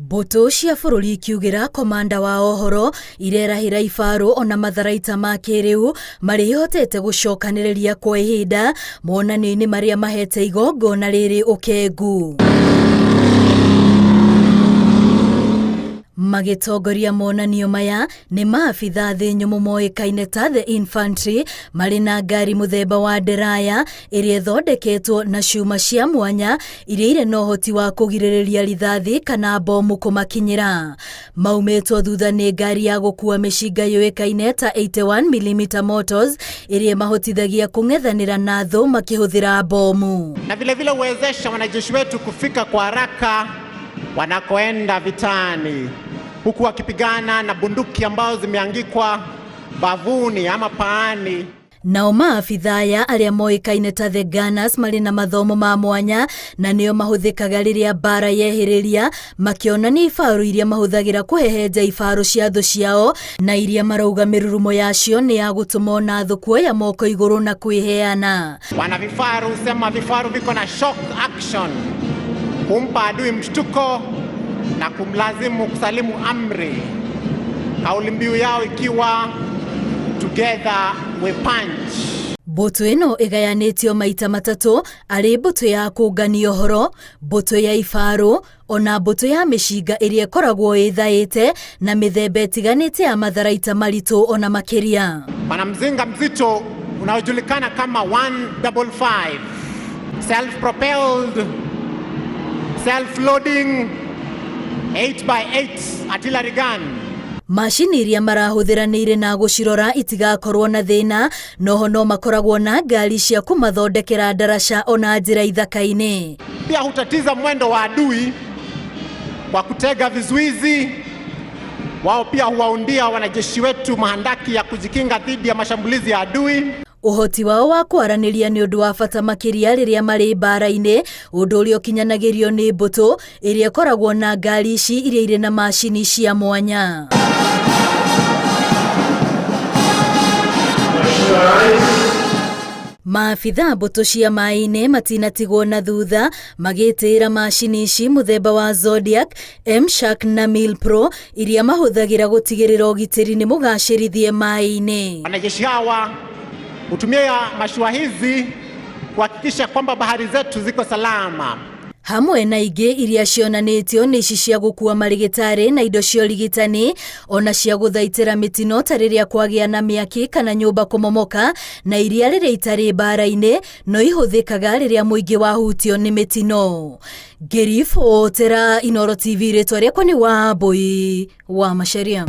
Mbũtũ cia bũrũri ikiugĩra komanda wa ohoro irerahĩra ibarũ ona matharaita ma kĩrĩu marĩhotete gũcokanĩrĩria kwa ihinda monanio-inĩ marĩa mahete igongona rĩrĩ ũkengu. Magĩtongoria monanio maya nĩ maabitha thĩ nyũmũ moĩkaine ta the infantry marĩ na ngari mũthemba wa nderaya ĩrĩa ĩthondeketwo na cuma cia mwanya iria irĩ na ũhoti wa kũgirĩrĩria rithathi kana bomu kũmakinyĩra. Maumĩtwo thutha nĩ ngari ya gũkua mĩcinga yũĩkaine ta 81mm mortars ĩrĩa mahotithagia kũng'ethanĩra na thũ makĩhũthĩra bomu. Na vile uwezesha wanajeshi wetu kufika kwa haraka wanakoenda vitani, huku wakipigana na bunduki ambazo zimeangikwa bavuni ama paani. Nao maabitha aya arĩa moĩkaine ta the gunners marĩ na mathomo ma mwanya na nĩo mahũthĩkaga rĩrĩa mbara yehĩrĩria, makĩonania ibarũ iria mahũthagĩra kũhehenja ibarũ cia thũ ciao na iria marauga mĩrurumo yacio nĩ ya gũtũma na thũ kuoya moko igũrũ na kwĩheana. Wana vifaru sema vifaru viko na shock action, kumpa adui mshtuko na kumlazimu kusalimu amri, kauli mbiu yao ikiwa together we punch. Mbũtũ ĩno ĩgayanĩtio maita matatũ arĩ mbũtũ ya kũngania ũhoro, mbũtũ ya ibarũ ona mbũtũ ya mĩcinga ĩrĩa ĩkoragwo ĩthaĩte na mĩthemba ĩtiganĩte ya matharaita maritũ ona makĩria. Pana mzinga mzito unaojulikana kama 155 self-propelled self-loading 8x8 artillery gun. Macini iria marahũthĩra nĩ irĩ na gũcirora itigakorwo na thĩna, noho no makoragwo na ngari cia kũmathondekera ndaraca ona njĩra ithaka-inĩ. Pia hutatiza mwendo wa adui kwa kutega vizuizi. Wao pia huwaundia wanajeshi wetu mahandaki ya kujikinga dhidi ya mashambulizi ya adui. Ũhoti wao wa kwaranĩria nĩ ũndũ wa bata makĩria rĩrĩa marĩ mbara-inĩ, ũndũ ũrĩa ũkinyanagĩrio nĩ mbũtũ ĩrĩa ĩkoragwo na ngari ici iria irĩ na macini cia mwanya. Maabitha mbũtũ cia maĩ-inĩ matinatigwo na thutha magĩtĩĩra macini ici mũthemba wa Zodiac, M-Shark na Mil-Pro iria mahũthagĩra gũtigĩrĩra ũgitĩri nĩ mũgacĩrithie maĩ-inĩ. Wanajeshi hawa hutumia mashua hizi kuhakikisha kwamba bahari zetu ziko salama. Hamwe na ingĩ iria cionanĩtio nĩ ici cia gũkua marigĩtarĩ na indo cia ũrigitani, ona cia gũthaitĩra mĩtino ta rĩrĩa kwagĩa na mĩaki kana nyũmba kũmomoka, na iria rĩrĩa itarĩ mbara-inĩ no ihũthĩkaga rĩrĩa mũingĩ wahutio nĩ mĩtino. Ngĩribotera Inooro TV, rĩtwa rĩakwa nĩ Wambui wa Macharia.